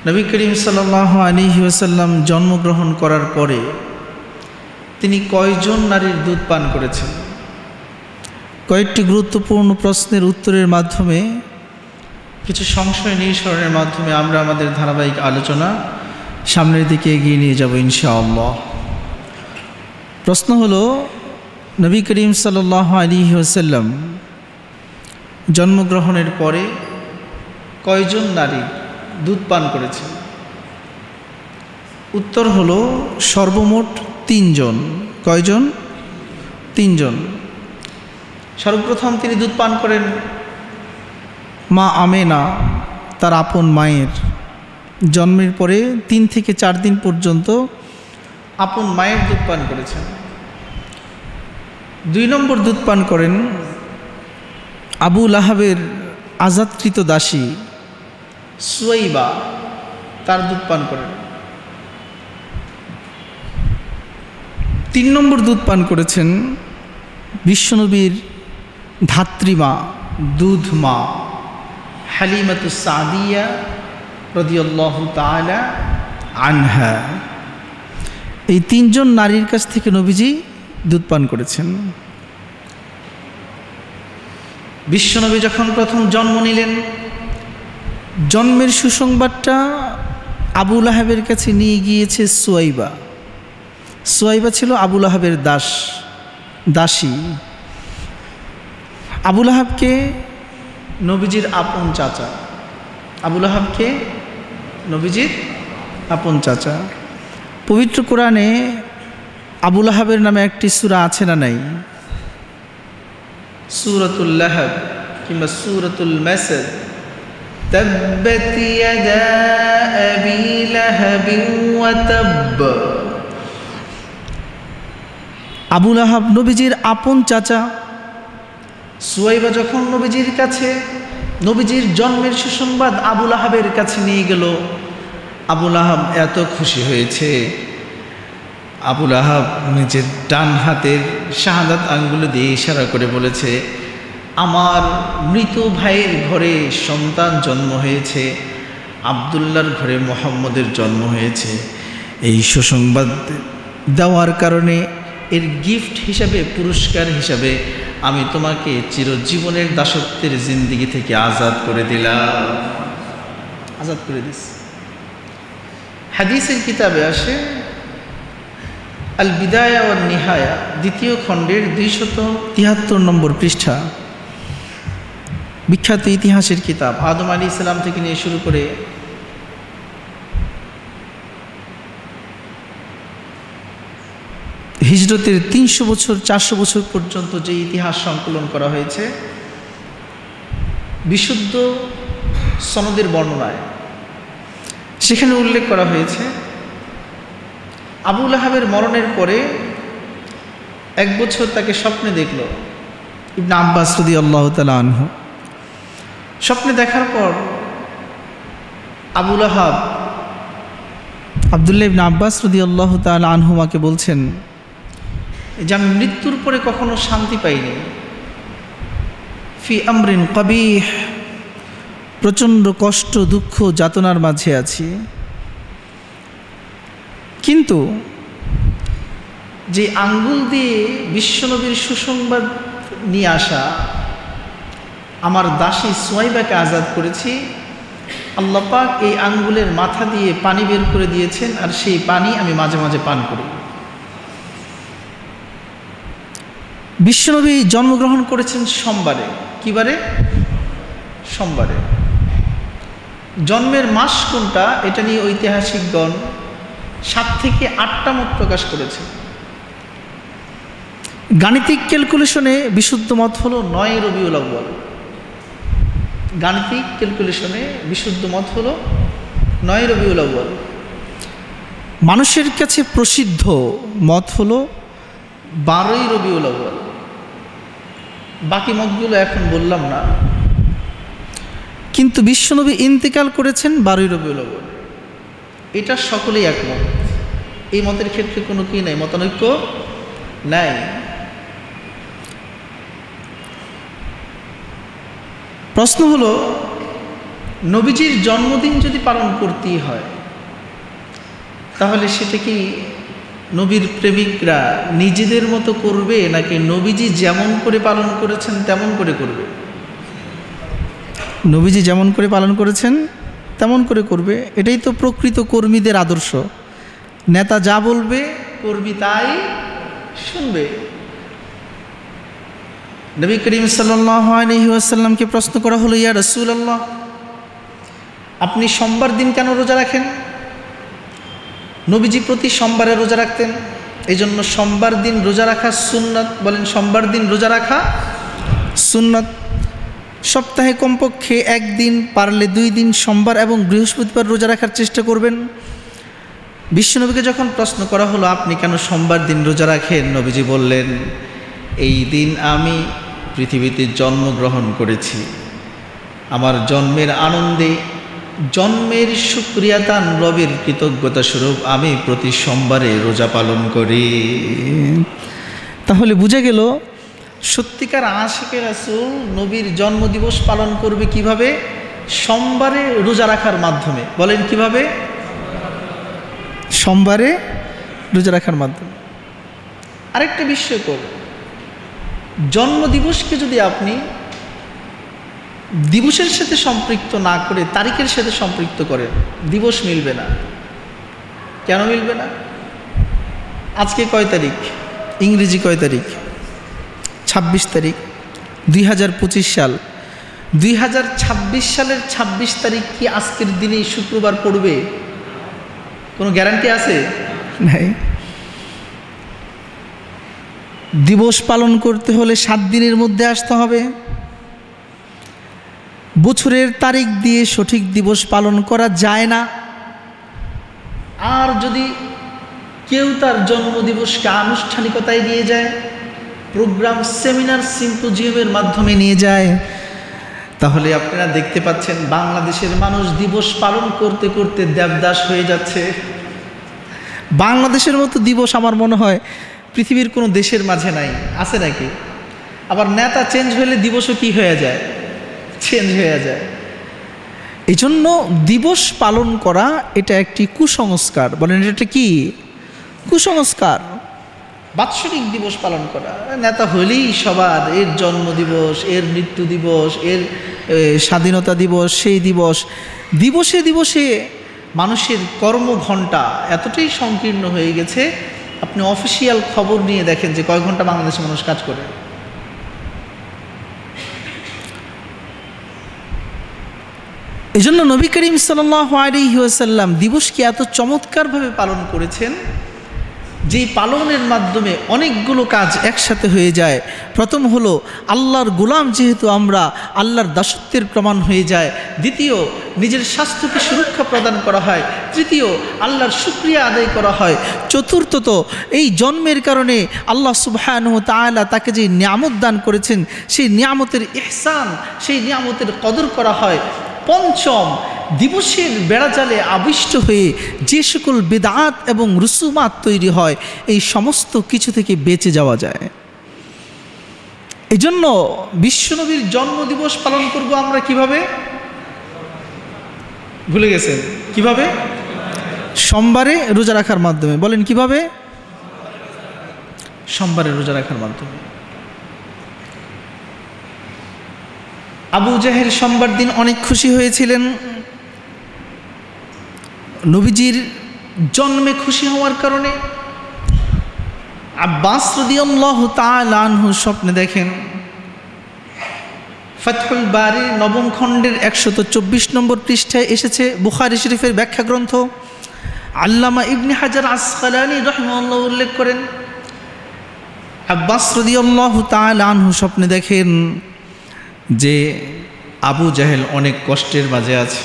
নবী করিম সাল্লাল্লাহু আলাইহি ওয়াসাল্লাম জন্মগ্রহণ করার পরে তিনি কয়জন নারীর দুধ পান করেছেন? কয়েকটি গুরুত্বপূর্ণ প্রশ্নের উত্তরের মাধ্যমে, কিছু সংশয় নিরসনের মাধ্যমে আমরা আমাদের ধারাবাহিক আলোচনা সামনের দিকে এগিয়ে নিয়ে যাব ইনশাআল্লাহ। প্রশ্ন হলো, নবী করিম সাল্লাল্লাহু আলাইহি ওয়াসাল্লাম জন্মগ্রহণের পরে কয়জন নারী দুধ পান করেছেন? উত্তর হলো সর্বমোট 3 জন। কয়জন? 3 জন। সর্বপ্রথম তিনি দুধ পান করেন মা আমেনা, তার আপন মায়ের। জন্মের পরে 3 থেকে 4 দিন পর্যন্ত আপন মায়ের দুধ পান করেছেন। 2 নম্বর দুধ পান করেন আবু লাহাবের আজাদকৃত দাসী সুয়াইবা, তার দুধ পান করেন। 3 নম্বর দুধ পান করেছেন বিশ্বনবীর ধাত্রীমা, দুধ মা হালিমাতুস সাদিয়া রাদিয়াল্লাহু তাআলা আনহা। এই 3 জন নারীর কাছ থেকে নবীজি দুধ পান করেছেন। বিশ্বনবী যখন প্রথম জন্ম নিলেন, জন্মের সুসংবাদটা আবু লাহাবের কাছে নিয়ে গিয়েছে সুয়াইবা। সুয়াইবা ছিল আবু লাহাবের দাসী। আবু লাহাবকে নবীজির আপন চাচা, আবু লাহাবকে নবীজির আপন চাচা। পবিত্র কোরআনে আবু লাহাবের নামে একটি সূরা আছে না নাই? সূরাতুল লাহাব কিংবা সূরাতুল মাসাদ। তাব্বাত ইয়াদা আবি লাহাবিন ওয়া তাব। আবু লাহাব নবীজির আপন চাচা। সুয়াইবা যখন নবীজির কাছে নবীজির জন্মের সুসংবাদ আবু লাহাবের কাছে নিয়ে গেল, আবু লাহাব এত খুশি হয়েছে। আবু লাহাব নিজের ডান হাতের শাহাদাত আঙ্গুল দিয়ে ইশারা করে বলেছে, আমার মৃত ভাইয়ের ঘরে সন্তান জন্ম হয়েছে, আব্দুল্লাহর ঘরে মুহাম্মদের জন্ম হয়েছে। এই সুসংবাদ দেওয়ার কারণে এর গিফট হিসাবে, পুরস্কার হিসাবে আমি তোমাকে চিরজীবনের দাসত্বের জিন্দেগি থেকে আজাদ করে দিলাম। আজাদ করে দিস। হাদিসের কিতাবে আসে, আল বিদায়া ওয়ান নিহায়া 2য় খণ্ডের 273 নম্বর পৃষ্ঠা, বিখ্যাত ইতিহাসের কিতাব। আদম আলাইহিস সালাম থেকে নিয়ে শুরু করে হিজরতের 300 বছর 400 বছর পর্যন্ত যে ইতিহাস সংকলন করা হয়েছে, বিশুদ্ধ সনদের বর্ণনায় সেখানে উল্লেখ করা হয়েছে, আবু লাহাবের মরণের পরে 1 বছর তাকে স্বপ্নে দেখল ইবনে আব্বাস রাদিয়াল্লাহু তাআলা আনহু। স্বপ্নে দেখার পর আবু লাহাব আব্দুল্লাহ ইবনে আব্বাস রাদিয়াল্লাহু তাআলা আনহুমাকে বলছেন যে আমি মৃত্যুর পরে কখনো শান্তি পাইনি। ফি আমরিন কবিহ, প্রচণ্ড কষ্ট, দুঃখ, যাতনার মাঝে আছি। কিন্তু যে আঙ্গুল দিয়ে বিশ্বনবীর সুসংবাদ নিয়ে আসা আমার দাসী সুয়াইবাকে আজাদ করেছি, আল্লাহ পাক এই আঙ্গুলের মাথা দিয়ে পানি বের করে দিয়েছেন, আর সেই পানি আমি মাঝে মাঝে পান করি। বিশ্বনবী জন্মগ্রহণ করেছেন সোমবারে। কি বারে? সোমবারে। জন্মের মাস কোনটা এটা নিয়ে ঐতিহাসিকগণ 7 থেকে 8টা মত প্রকাশ করেছে। গাণিতিক ক্যালকুলেশনে বিশুদ্ধ মত হলো 9 রবিউল আউয়াল। গাণিতিক ক্যালকুলেশনে বিশুদ্ধ মত হলো 9 রবিউল আউয়াল। মানুষের কাছে প্রসিদ্ধ মত হলো 12ই রবিউল আউয়াল। বাকি মতগুলো এখন বললাম না, কিন্তু বিশ্বনবী ইন্তেকাল করেছেন 12ই রবিউল আউয়াল। এটা সকলেই একমত। এই মতের ক্ষেত্রে কোনো কি নাই, মতানৈক্য নাই। প্রশ্ন হলো, নবীজির জন্মদিন যদি পালন করতেই হয়, তাহলে সেটা কি নবীর প্রেমিকরা নিজেদের মতো করবে, নাকি নবীজি যেমন করে পালন করেছেন তেমন করে করবে? নবীজি যেমন করে পালন করেছেন তেমন করে করবে। এটাই তো প্রকৃত কর্মীদের আদর্শ। নেতা যা বলবে কর্মী তাই শুনবে। নবী করিম সাল্লাল্লাহু আলাইহি ওয়াসাল্লামকে প্রশ্ন করা হলো, ইয়া রাসূলুল্লাহ, আপনি সোমবার দিন কেন রোজা রাখেন? নবীজি প্রতি সোমবারে রোজা রাখতেন, এই জন্য সোমবার দিন রোজা রাখা সুন্নাত। বলেন, সোমবার দিন রোজা রাখা সুন্নাত। সপ্তাহে কমপক্ষে একদিন, পারলে 2 দিন সোমবার এবং বৃহস্পতিবার রোজা রাখার চেষ্টা করবেন। বিশ্বনবীকে যখন প্রশ্ন করা হলো, আপনি কেন সোমবার দিন রোজা রাখেন? নবীজি বললেন, এই দিন আমি পৃথিবীতে জন্মগ্রহণ করেছি। আমার জন্মের আনন্দে, জন্মের শুকরিয়াতান রবের কৃতজ্ঞতা স্বরূপ আমি প্রতি সোমবারে রোজা পালন করি। তাহলে বুঝে গেল সত্যিকার আশিকে রাসূল নবীর জন্মদিবস পালন করবে কিভাবে? সোমবারে রোজা রাখার মাধ্যমে। বলেন, কিভাবে? সোমবারে রোজা রাখার মাধ্যমে। আরেকটা বিস্ময়কর, জন্মদিবসকে যদি আপনি দিবসের সাথে সম্পৃক্ত না করে তারিখের সাথে সম্পৃক্ত করেন, দিবস মিলবে না। কেন মিলবে না? আজকে কয় তারিখ? ইংরেজি কয় তারিখ? 26 তারিখ, 2025 সাল। 2026 সালের 26 তারিখ কি আজকের দিনেই শুক্রবার পড়বে? কোনো গ্যারান্টি আছে? নাই। দিবস পালন করতে হলে 7 দিনের মধ্যে আসতে হবে। বছরের তারিখ দিয়ে সঠিক দিবস পালন করা যায় না। আর যদি কেউ তার জন্মদিবসকে আনুষ্ঠানিকতায় নিয়ে যায়, প্রোগ্রাম, সেমিনার, সিম্পোজিয়ামের মাধ্যমে নিয়ে যায়, তাহলে আপনারা দেখতে পাচ্ছেন বাংলাদেশের মানুষ দিবস পালন করতে করতে দেবদাস হয়ে যাচ্ছে। বাংলাদেশের মতো দিবস আমার মনে হয় পৃথিবীর কোনো দেশের মাঝে নাই। আছে নাকি? আবার নেতা চেঞ্জ হলে দিবসও কি হয়ে যায়? চেঞ্জ হয়ে যায়। এই জন্য দিবস পালন করা এটা একটি কুসংস্কার। বলেন, এটা কি কুসংস্কার? বাৎসরিক দিবস পালন করা, নেতা হলেই সবার এর জন্মদিবস, এর মৃত্যু দিবস, এর স্বাধীনতা দিবস, সেই দিবস। দিবসে দিবসে মানুষের কর্মঘণ্টা এতটাই সংকীর্ণ হয়ে গেছে, আপনি অফিসিয়াল খবর নিয়ে দেখেন যে কয় ঘন্টা বাংলাদেশের মানুষ কাজ করে। এই জন্য নবী করিম সাল্লাল্লাহু আলাইহি ওয়াসাল্লাম দিবসকে এত চমৎকারভাবে পালন করেছেন, যেই পালনের মাধ্যমে অনেকগুলো কাজ একসাথে হয়ে যায়। প্রথম হলো আল্লাহর গোলাম যেহেতু আমরা, আল্লাহর দাসত্বের প্রমাণ হয়ে যায়। দ্বিতীয়, নিজের স্বাস্থ্যকে সুরক্ষা প্রদান করা হয়। তৃতীয়, আল্লাহর শুকরিয়া আদায় করা হয়। চতুর্থত, এই জন্মের কারণে আল্লাহ সুবহানাহু ওয়া তাআলা তাকে যে নিয়ামত দান করেছেন, সেই নিয়ামতের ইহসান, সেই নিয়ামতের কদর করা হয়। পঞ্চম, দিবসের বেড়াজালে আবিষ্ট হয়ে যে সকল বিদআত এবং রুসুমাত তৈরি হয়, এই সমস্ত কিছু থেকে বেঁচে যাওয়া যায়। এই জন্য বিশ্বনবীর জন্মদিবস পালন করব আমরা কিভাবে? ভুলে গেছেন? কিভাবে? সোমবারে রোজা রাখার মাধ্যমে। বলেন, কিভাবে? সোমবারে রোজা রাখার মাধ্যমে। আবু জাহেল সোমবার দিন অনেক খুশি হয়েছিলেন। নবীজির জন্মে খুশি হওয়ার কারণে আব্বাস রাদিয়াল্লাহু তাআলা আনহু স্বপ্নে দেখেন, ফাতহুল বারি 9ম খণ্ডের 124 নম্বর পৃষ্ঠায় এসেছে, বুখারী শরীফের ব্যাখ্যা গ্রন্থ। আল্লামা ইবনে হাজার আসকালানী রাহিমাহুল্লাহ উল্লেখ করেন, আব্বাস রাদিয়াল্লাহু তাআলা আনহু স্বপ্নে দেখেন যে আবু জাহেল অনেক কষ্টের মাঝে আছে।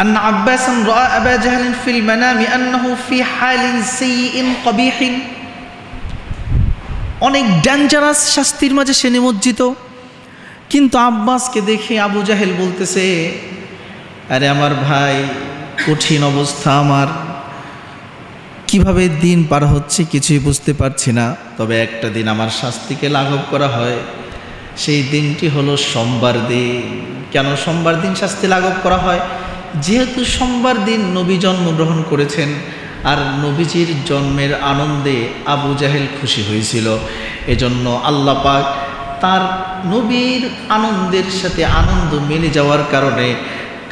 أن عباسا رأى أبا جهل في المنام أنه في حال سيء قبيح। অনেক ডেঞ্জারাস শাস্তির মাঝে সে নিমজ্জিত, কিন্তু আব্বাসকে দেখে আবু জাহেল বলতেছে, আরে আমার ভাই, কঠিন অবস্থা, আমার কিভাবে দিন পার হচ্ছে কিছুই বুঝতে পারছি না। তবে একটা দিন আমার শাস্তিকে লাঘব করা হয়, সেই দিনটি হলো সোমবার দিন। কেন সোমবার দিন শাস্তি লাঘব করা হয়? যেহেতু সোমবার দিন নবী জন্মগ্রহণ করেছেন, আর নবীজির জন্মের আনন্দে আবু জাহেল খুশি হয়েছিল। এজন্য আল্লাহ পাক তার নবীর আনন্দের সাথে আনন্দ মিলে যাওয়ার কারণে,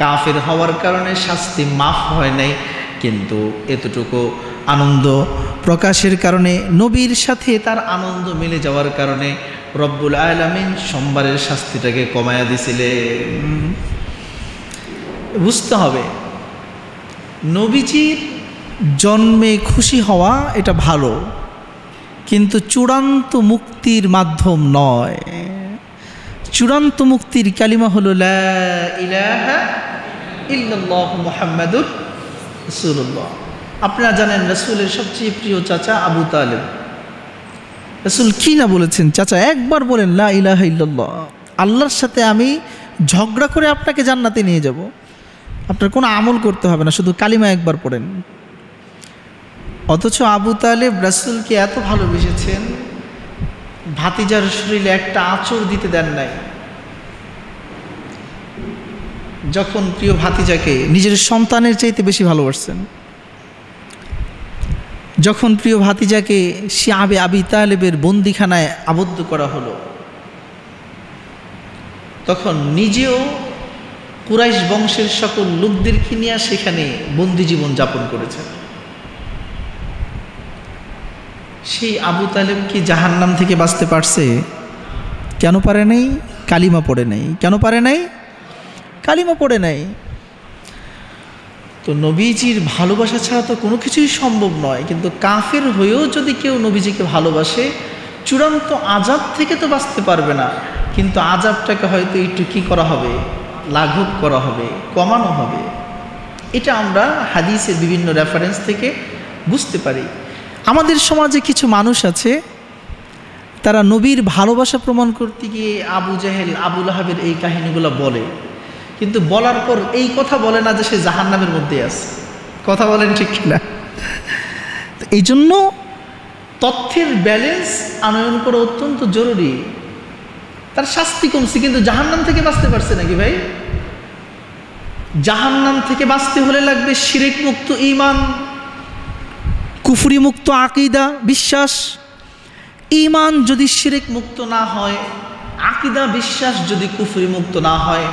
কাফের হওয়ার কারণে শাস্তি মাফ হয় নাই, কিন্তু এতটুকু আনন্দ প্রকাশের কারণে, নবীর সাথে তার আনন্দ মিলে যাওয়ার কারণে রব্বুল আলামিন সোমবারের শাস্তিটাকে কমায়া দিছিলেন। বুঝতে হবে, নবীজির জন্মে খুশি হওয়া এটা ভালো, কিন্তু চূড়ান্ত মুক্তির মাধ্যম নয়। চূড়ান্ত মুক্তির কালিমা হলো লা ইলাহা ইল্লাল্লাহু মুহাম্মাদুর রাসূলুল্লাহ। আপনারা জানেন রাসূলের সবচেয়ে প্রিয় চাচা আবু তালেব। রাসূল কি না বলেছেন? চাচা একবার বলেন লা ইলাহা ইল্লাল্লাহ, আল্লাহর সাথে আমি ঝগড়া করে আপনাকে জান্নাতে নিয়ে যাব, আপনার কোনো আমল করতে হবে না, শুধু কালিমা একবার পড়েন। অথচ আবু তালেব রাসূলকে এত ভালোবেসেছেন, ভাতিজার শরীরে একটা আঁচড় দিতে দেন নাই। যখন প্রিয় ভাতিজাকে নিজের সন্তানের চাইতে বেশি ভালোবাসছেন, যখন প্রিয় ভাতিজাকে শিয়াবে আবি তালেবের বন্দিখানায় আবদ্ধ করা হলো, তখন নিজেও কুরাইশ বংশের সকল লোকদেরকে নিয়ে সেখানে বন্দি জীবন যাপন করেছেন। সেই আবু তালেব কি জাহান্নাম থেকে বাঁচতে পারছে? কেন পারে নাই? কালিমা পড়ে নাই। কেন পারে নাই? কালিমা পড়ে নাই। তো নবীজির ভালোবাসা ছাড়া তো কোনো কিছুই সম্ভব নয়। কিন্তু কাফের হয়েও যদি কেউ নবীজিকে ভালোবাসে, চূড়ান্ত আযাব থেকে তো বাঁচতে পারবে না, কিন্তু আযাবটাকে হয়তো একটু কী করা হবে, লাঘব করা হবে, কমানো হবে। এটা আমরা হাদিসের বিভিন্ন রেফারেন্স থেকে বুঝতে পারি। আমাদের সমাজে কিছু মানুষ আছে, তারা নবীর ভালোবাসা প্রমাণ করতে গিয়ে আবু জাহেল, আবু লাহাবের এই কাহিনীগুলো বলে, কিন্তু বলার পর এই কথা বলে না যে সে জাহান্নামের মধ্যে আছে। কথা বলেন ঠিক কিনা? এই জন্য তথ্যের ব্যালেন্স আনয়ন করা অত্যন্ত জরুরি। তার শাস্তি কমছে, কিন্তু জাহান্নাম থেকে বাঁচতে পারছে নাকি ভাই? জাহান্নাম থেকে বাঁচতে হলে লাগবে শিরক মুক্ত ঈমান, কুফরি মুক্ত আকীদা বিশ্বাস। ঈমান যদি শিরক মুক্ত না হয়, আকীদা বিশ্বাস যদি কুফরি মুক্ত না হয়,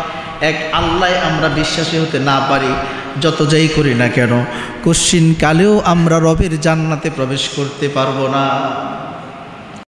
এক আল্লাহ আমরা বিশ্বাসী হতে না পারি, যত যাই করি না কেন, কশ্চিন কালেও আমরা রবের জান্নাতে প্রবেশ করতে পারবো না।